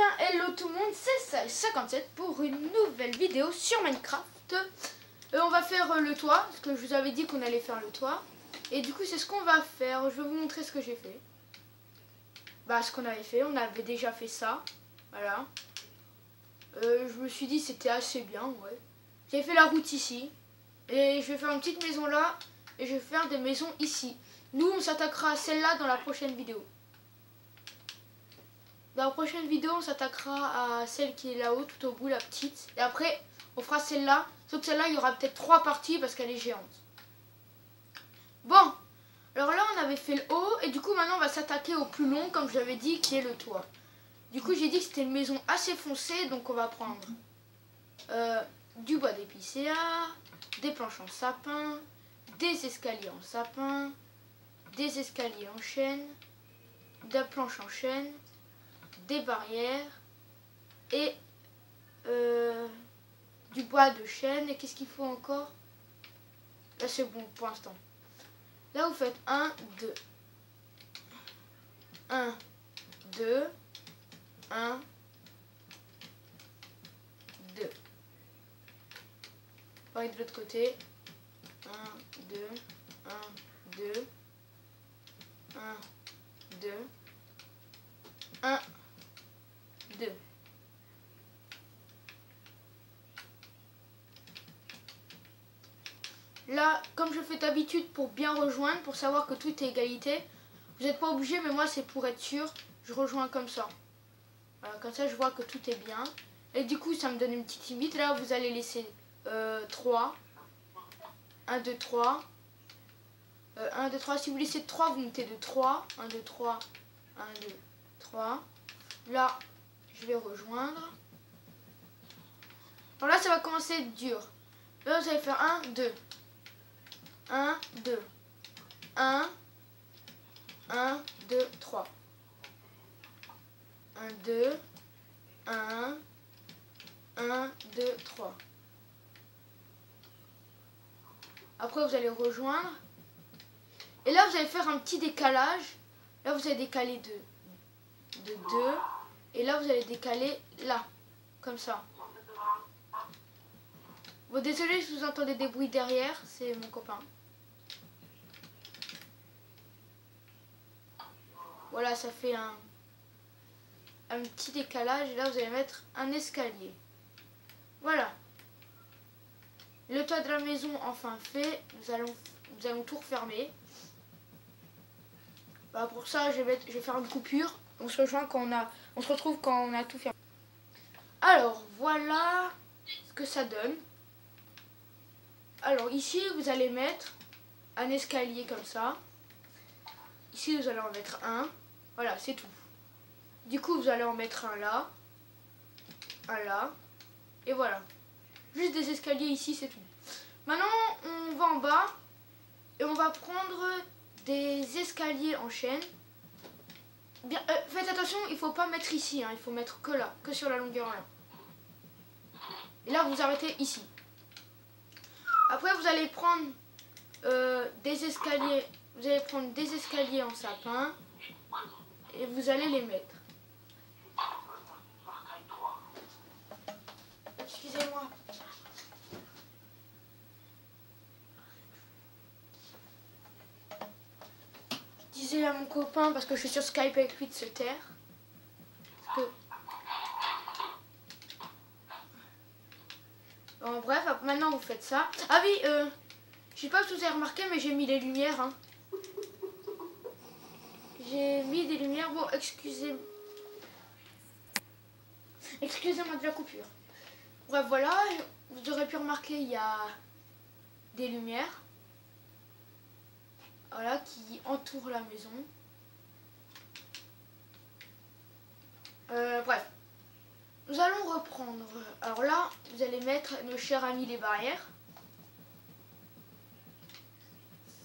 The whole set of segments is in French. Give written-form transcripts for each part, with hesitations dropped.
bien, hello tout le monde, c'est Sal57 pour une nouvelle vidéo sur Minecraft. On va faire le toit, parce que je vous avais dit qu'on allait faire le toit. Et du coup c'est ce qu'on va faire, je vais vous montrer ce que j'ai fait. Bah ce qu'on avait fait, on avait déjà fait ça, voilà. Je me suis dit c'était assez bien, ouais. J'ai fait la route ici, et je vais faire une petite maison là, et je vais faire des maisons ici. Nous on s'attaquera à celle-là dans la prochaine vidéo. Dans la prochaine vidéo, on s'attaquera à celle qui est là-haut, tout au bout, la petite. Et après, on fera celle-là. Sauf que celle-là, il y aura peut-être 3 parties parce qu'elle est géante. Bon, alors là, on avait fait le haut. Et du coup, maintenant, on va s'attaquer au plus long, comme je l'avais dit, qui est le toit. Du coup, j'ai dit que c'était une maison assez foncée. Donc, on va prendre du bois d'épicéa, des planches en sapin, des escaliers en sapin, des escaliers en chêne, de la planche en chêne, des barrières et du bois de chêne. Et qu'est-ce qu'il faut encore? Là c'est bon pour l'instant. Là vous faites 1, 2 1, 2 1, 2. Pareil de l'autre côté. 1, 2 1, 2 1, 2 1, 2. Là, comme je fais d'habitude pour bien rejoindre, pour savoir que tout est égalité, vous n'êtes pas obligé, mais moi c'est pour être sûr, je rejoins comme ça. Voilà, comme ça je vois que tout est bien. Et du coup ça me donne une petite limite. Là vous allez laisser 3. 1, 2, 3. 1, 2, 3. Si vous laissez 3, vous montez de 3. 1, 2, 3. 1, 2, 3. Là, je vais rejoindre. Alors là, ça va commencer à être dur. Là, vous allez faire 1, 2. 1, 2. 1, 1, 2, 3. 1, 2. 1, 1, 2, 3. Après, vous allez rejoindre. Et là, vous allez faire un petit décalage. Là, vous allez décaler de 2. Et là, vous allez décaler là. Comme ça. Bon, désolé si vous entendez des bruits derrière. C'est mon copain. Voilà, ça fait un petit décalage. Et là, vous allez mettre un escalier. Voilà. Le toit de la maison, enfin fait. Nous allons tout refermer. Bah, pour ça, je vais faire une coupure. On se retrouve quand on a tout fermé. Alors, voilà ce que ça donne. Alors, ici, vous allez mettre un escalier comme ça. Ici, vous allez en mettre un. Voilà, c'est tout. Du coup, vous allez en mettre un là. Un là. Et voilà. Juste des escaliers ici, c'est tout. Maintenant, on va en bas. Et on va prendre des escaliers en chaîne. Bien, faites attention, il ne faut pas mettre ici, hein, il faut mettre que là, que sur la longueur là. Et là, vous arrêtez ici. Après, vous allez prendre des escaliers en sapin et vous allez les mettre. Excusez-moi. Je disais à mon copain, parce que je suis sur Skype avec lui, de se taire. Bon, bref, maintenant vous faites ça. Ah oui, je sais pas si vous avez remarqué, mais j'ai mis les lumières. Hein. J'ai mis des lumières. Bon, excusez-moi de la coupure. Bref, voilà, vous aurez pu remarquer, il y a des lumières. Voilà, qui entourent la maison. Bref. Nous allons reprendre. Alors là, vous allez mettre nos chers amis les barrières.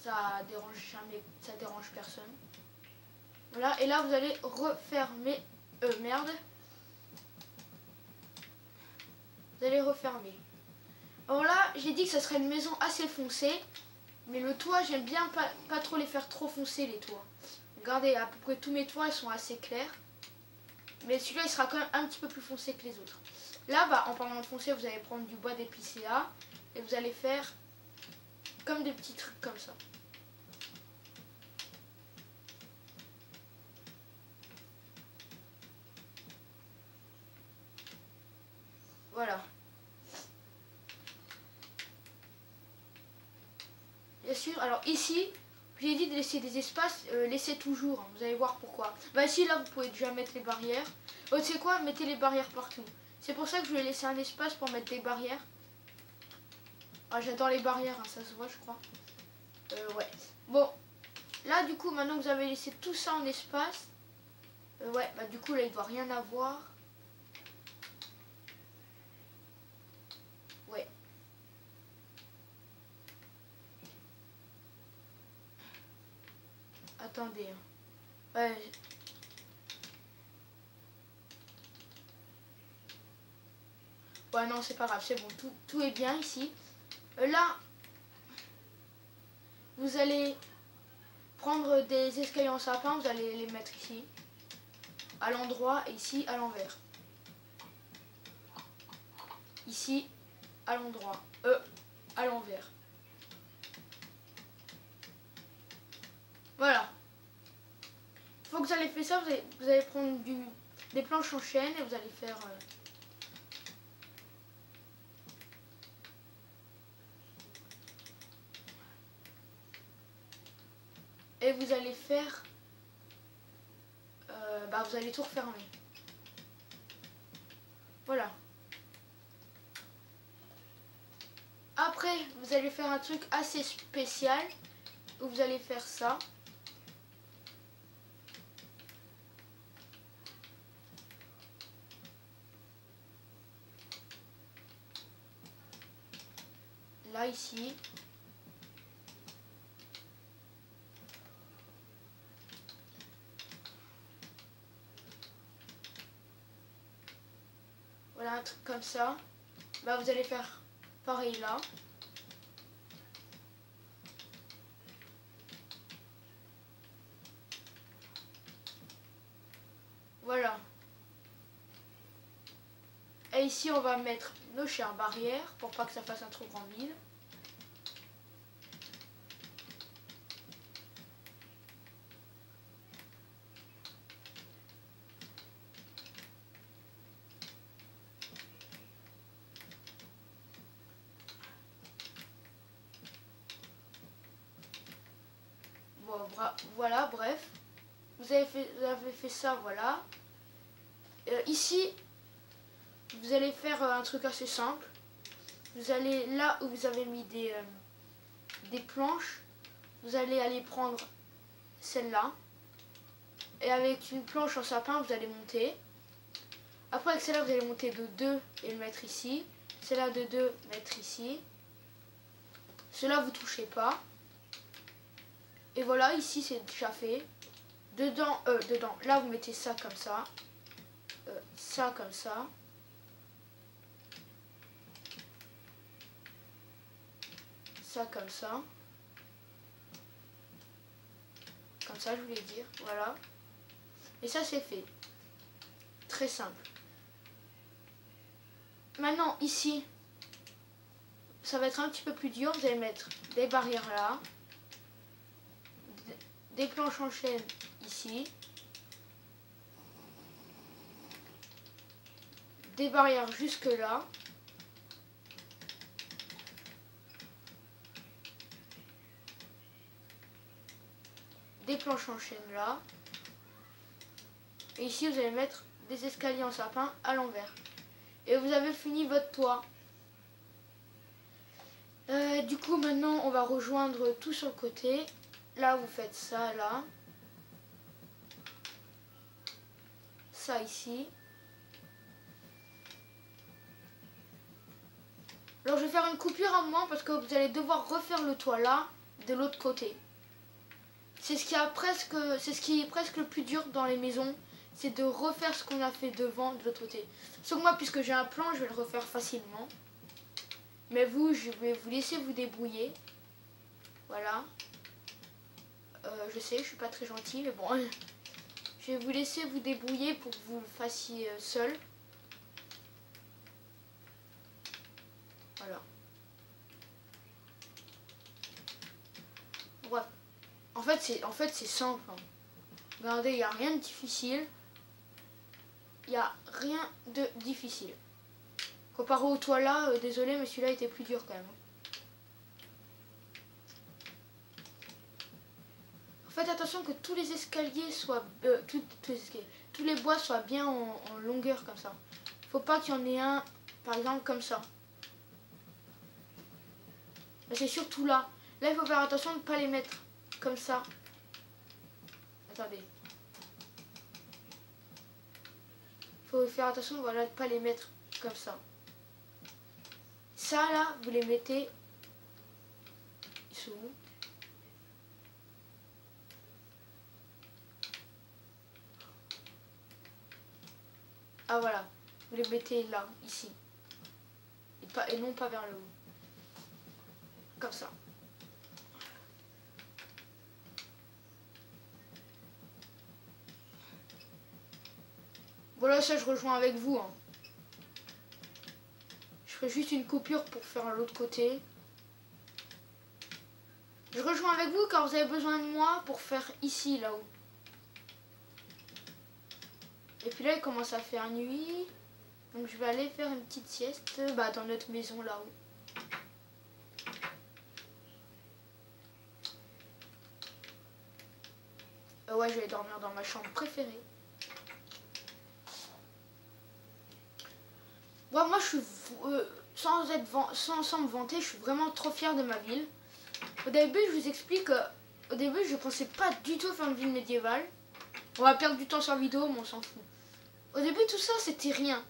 Ça dérange jamais, ça dérange personne. Voilà, et là vous allez refermer. Merde. Vous allez refermer. Alors là, j'ai dit que ça serait une maison assez foncée. Mais le toit, j'aime bien pas trop les faire trop foncés, les toits. Regardez, à peu près tous mes toits, ils sont assez clairs. Mais celui-là, il sera quand même un petit peu plus foncé que les autres. Là, bah, en parlant de foncé, vous allez prendre du bois d'épicéa et vous allez faire comme des petits trucs comme ça. Voilà. Bien sûr, alors ici, j'ai dit de laisser des espaces, laissez toujours, hein, vous allez voir pourquoi. Bah ici, là, vous pouvez déjà mettre les barrières. Oh, tu sais quoi, mettez les barrières partout. C'est pour ça que je voulais laisser un espace pour mettre des barrières. Ah, j'adore les barrières, hein, ça se voit, je crois. Ouais. Bon, là, du coup, maintenant que vous avez laissé tout ça en espace, ouais, bah du coup, là, il ne doit rien avoir. Ouais. Attendez. Ouais. Ouais, non, c'est pas grave, c'est bon, tout est bien ici. Là, vous allez prendre des escaliers en sapin, vous allez les mettre ici, à l'endroit, et ici, à l'envers. Ici, à l'endroit, à l'envers. Voilà. Une fois que vous allez faire ça, vous allez prendre des planches en chaîne et vous allez faire... et vous allez faire... bah vous allez tout refermer. Voilà. Après, vous allez faire un truc assez spécial où vous allez faire ça. Là, ici. Voilà, un truc comme ça. Bah, vous allez faire pareil là. Voilà. Et ici, on va mettre nos chères barrières pour pas que ça fasse un trop grand vide. Bon, voilà, bref. Vous avez fait ça, voilà. Ici, vous allez faire un truc assez simple. Vous allez là où vous avez mis des planches, vous allez aller prendre celle-là. Et avec une planche en sapin, vous allez monter. Après, avec celle-là, vous allez monter de 2 et le mettre ici. Celle-là de 2, mettre ici. Cela vous touchez pas. Et voilà, ici c'est déjà fait. Dedans, là vous mettez ça comme ça. Ça comme ça. Ça comme ça. Comme ça, je voulais dire. Voilà. Et ça, c'est fait. Très simple. Maintenant, ici, ça va être un petit peu plus dur. Vous allez mettre des barrières là. Des planches en chaîne ici. Des barrières jusque là. Des planches en chaîne là. Et ici, vous allez mettre des escaliers en sapin à l'envers. Et vous avez fini votre toit. Du coup, maintenant, on va rejoindre tout sur le côté. Là, vous faites ça, là. Ça, ici. Alors, je vais faire une coupure à un moment parce que vous allez devoir refaire le toit là, de l'autre côté. C'est ce qui est presque le plus dur dans les maisons. C'est de refaire ce qu'on a fait devant, de l'autre côté. Sauf moi, puisque j'ai un plan, je vais le refaire facilement. Mais vous, je vais vous laisser vous débrouiller. Voilà. Je sais, je suis pas très gentille, mais bon. Je vais vous laisser vous débrouiller pour que vous le fassiez seul. Voilà. Bref. En fait c'est simple. Hein. Regardez, il n'y a rien de difficile. Il n'y a rien de difficile. Comparé au toit là, désolé, mais celui-là était plus dur quand même. Faites attention que tous les escaliers soient... tous les bois soient bien en longueur comme ça. Faut pas qu'il y en ait un, par exemple, comme ça. C'est surtout là. Là, il faut faire attention de ne pas les mettre comme ça. Attendez. Faut faire attention, voilà, de ne pas les mettre comme ça. Ça, là, vous les mettez... Ils sont où? Ah voilà, vous les mettez là, ici. Et non pas vers le haut. Comme ça. Voilà, ça je rejoins avec vous. Hein. Je ferai juste une coupure pour faire l'autre côté. Je rejoins avec vous car vous avez besoin de moi pour faire ici, là-haut. Et puis là, il commence à faire nuit. Donc je vais aller faire une petite sieste dans notre maison là-haut. Ouais, je vais dormir dans ma chambre préférée. Ouais, moi, je suis... sans me vanter, je suis vraiment trop fière de ma ville. Au début, je vous explique... au début, je pensais pas du tout faire une ville médiévale. On va perdre du temps sur la vidéo, mais on s'en fout. Au début, tout ça, c'était rien.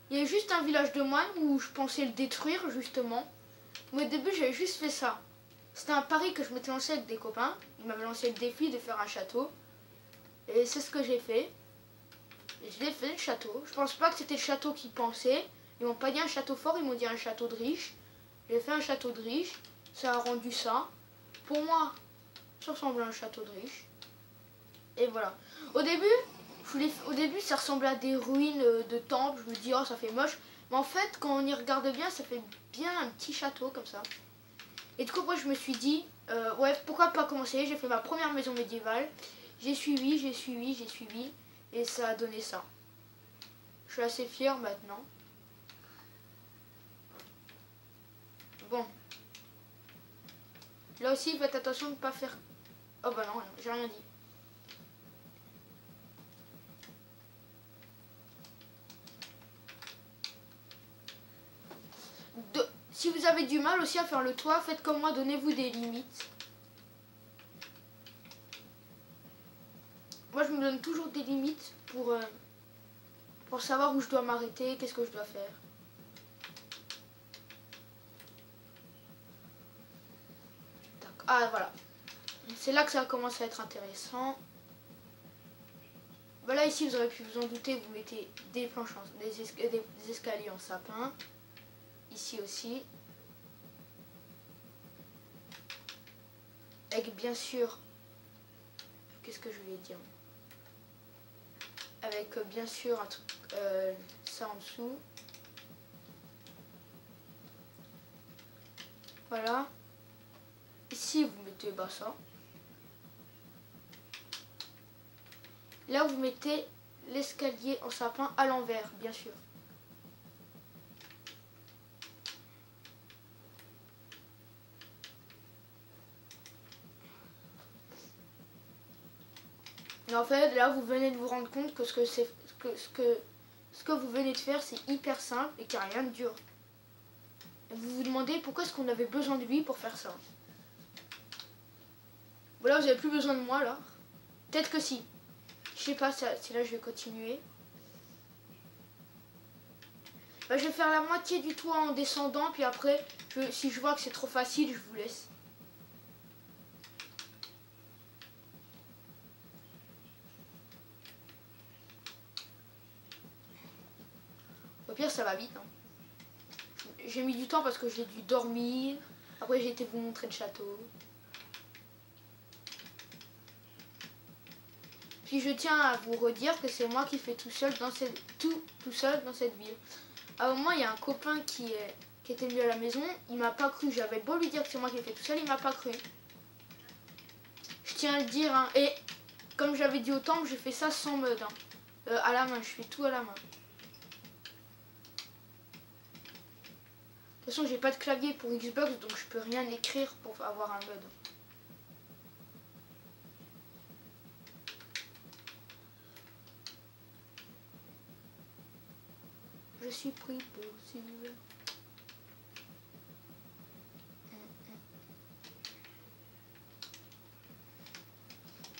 Il y avait juste un village de moines où je pensais le détruire, justement. Mais au début, j'avais juste fait ça. C'était un pari que je m'étais lancé avec des copains. Ils m'avaient lancé le défi de faire un château. Et c'est ce que j'ai fait. Et je l'ai fait, le château. Je pense pas que c'était le château qu'ils pensaient. Ils m'ont pas dit un château fort, ils m'ont dit un château de riche. J'ai fait un château de riche. Ça a rendu ça. Pour moi, ça ressemble à un château de riche. Et voilà. Au début, ça ressemblait à des ruines de temples. Je me dis, oh, ça fait moche. Mais en fait, quand on y regarde bien, ça fait bien un petit château comme ça. Et du coup, moi, je me suis dit, ouais, pourquoi pas commencer. J'ai fait ma première maison médiévale. J'ai suivi. Et ça a donné ça. Je suis assez fière maintenant. Bon. Là aussi, faites attention de ne pas faire... Oh bah non, j'ai rien dit. Si vous avez du mal aussi à faire le toit, faites comme moi, donnez-vous des limites. Moi, je me donne toujours des limites pour savoir où je dois m'arrêter, qu'est-ce que je dois faire. Ah, voilà. C'est là que ça va commencer à être intéressant. Voilà, ici, vous aurez pu vous en douter, vous mettez des planches, des escaliers en sapin. Ici aussi. Avec bien sûr, qu'est-ce que je voulais dire? Avec bien sûr un truc, ça en dessous. Voilà. Ici, vous mettez ça. Là, vous mettez l'escalier en sapin à l'envers, bien sûr. Et en fait, là, vous venez de vous rendre compte que ce que vous venez de faire, c'est hyper simple et qu'il n'y a rien de dur. Et vous vous demandez pourquoi est-ce qu'on avait besoin de lui pour faire ça. Voilà, vous n'avez plus besoin de moi, là. Peut-être que si. Je sais pas si là, je vais continuer. Bah, je vais faire la moitié du toit en descendant, puis après, si je vois que c'est trop facile, je vous laisse. Au pire, ça va vite. Hein. J'ai mis du temps parce que j'ai dû dormir. Après, j'ai été vous montrer le château. puis je tiens à vous redire que c'est moi qui fais tout seul dans cette, tout seul dans cette ville. À un moment, il y a un copain qui était venu à la maison, il m'a pas cru. J'avais beau lui dire que c'est moi qui l'ai fait tout seul, il m'a pas cru. Je tiens à le dire, hein. Et comme j'avais dit au temple, je fais ça sans mode, hein. À la main, je fais tout à la main. De toute façon, j'ai pas de clavier pour Xbox, donc je peux rien écrire pour avoir un mode. Je suis pris pour suivre.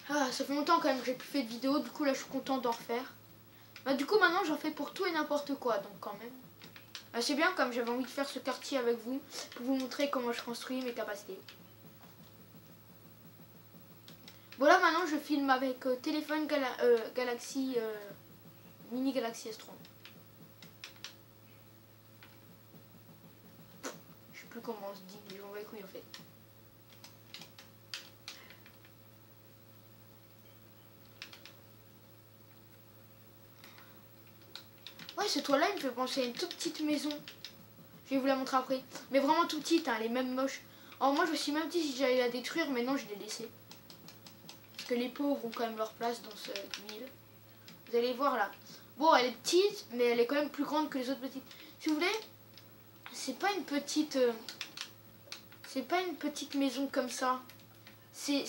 Ah, ça fait longtemps quand même que j'ai plus fait de vidéo, du coup là je suis contente d'en refaire. Bah du coup maintenant j'en fais pour tout et n'importe quoi, donc quand même. Bah, c'est bien, comme j'avais envie de faire ce quartier avec vous, pour vous montrer comment je construis mes capacités. Bon là maintenant je filme avec téléphone Galaxy Mini Galaxy S3. Je sais plus comment on se dit, mais j'en vais les couilles en fait. Ouais, ce toit là il me fait penser à une toute petite maison. Je vais vous la montrer après. Mais vraiment tout petite, hein, elle est même moche. Alors moi je me suis même dit si j'allais la détruire, mais non je l'ai laissée. Parce que les pauvres ont quand même leur place dans cette ville. Vous allez voir là. Bon, elle est petite, mais elle est quand même plus grande que les autres petites. Si vous voulez, c'est pas une petite... c'est pas une petite maison comme ça. C'est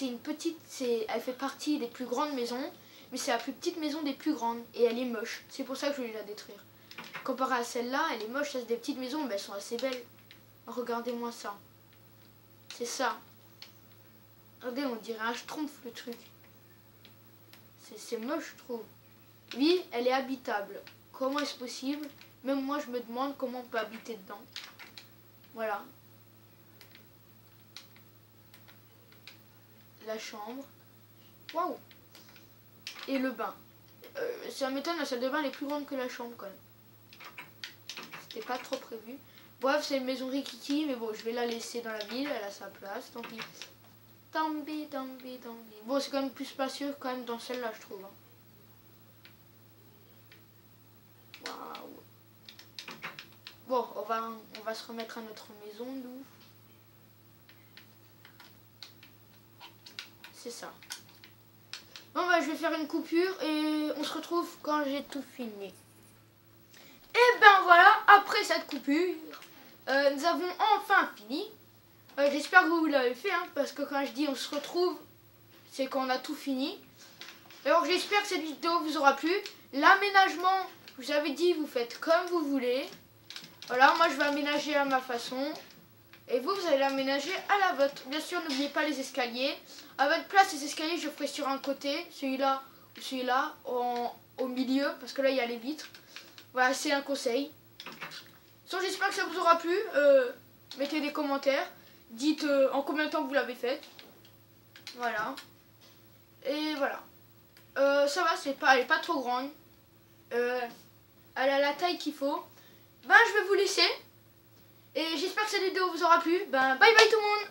une petite... Elle fait partie des plus grandes maisons, mais c'est la plus petite maison des plus grandes. Et elle est moche. C'est pour ça que je voulais la détruire. Comparé à celle-là, elle est moche. Ça, c'est des petites maisons, mais elles sont assez belles. Regardez-moi ça. C'est ça. Regardez, on dirait un schtroumpf le truc. C'est moche, je trouve. Oui, elle est habitable. Comment est-ce possible? Même moi, je me demande comment on peut habiter dedans. Voilà. La chambre. Waouh. Et le bain. Ça m'étonne, la salle de bain elle est plus grande que la chambre quand même. C'était pas trop prévu. Bref, c'est une maison rikiki, mais bon, je vais la laisser dans la ville, elle a sa place, tant pis. Tant pis, tant pis, tant pis. Bon, c'est quand même plus spacieux quand même dans celle-là, je trouve. Waouh. Bon, on va se remettre à notre maison, nous. C'est ça. Bon, bah, je vais faire une coupure et on se retrouve quand j'ai tout fini. Et ben voilà, après cette coupure, nous avons enfin fini. J'espère que vous l'avez fait, hein, parce que quand je dis on se retrouve, c'est qu'on a tout fini. Alors j'espère que cette vidéo vous aura plu. L'aménagement, je vous avais dit, vous faites comme vous voulez. Voilà, moi je vais aménager à ma façon. Et vous, vous allez l'aménager à la vôtre. Bien sûr, n'oubliez pas les escaliers. À votre place, les escaliers, je ferai sur un côté, celui-là ou celui-là, au milieu, parce que là, il y a les vitres. Voilà, c'est un conseil. Donc, j'espère que ça vous aura plu. Mettez des commentaires. Dites en combien de temps vous l'avez fait. Voilà. Et voilà. Ça va, elle est pas trop grande. Elle a la taille qu'il faut. Ben, je vais vous laisser. Et j'espère que cette vidéo vous aura plu. Ben, bye bye tout le monde.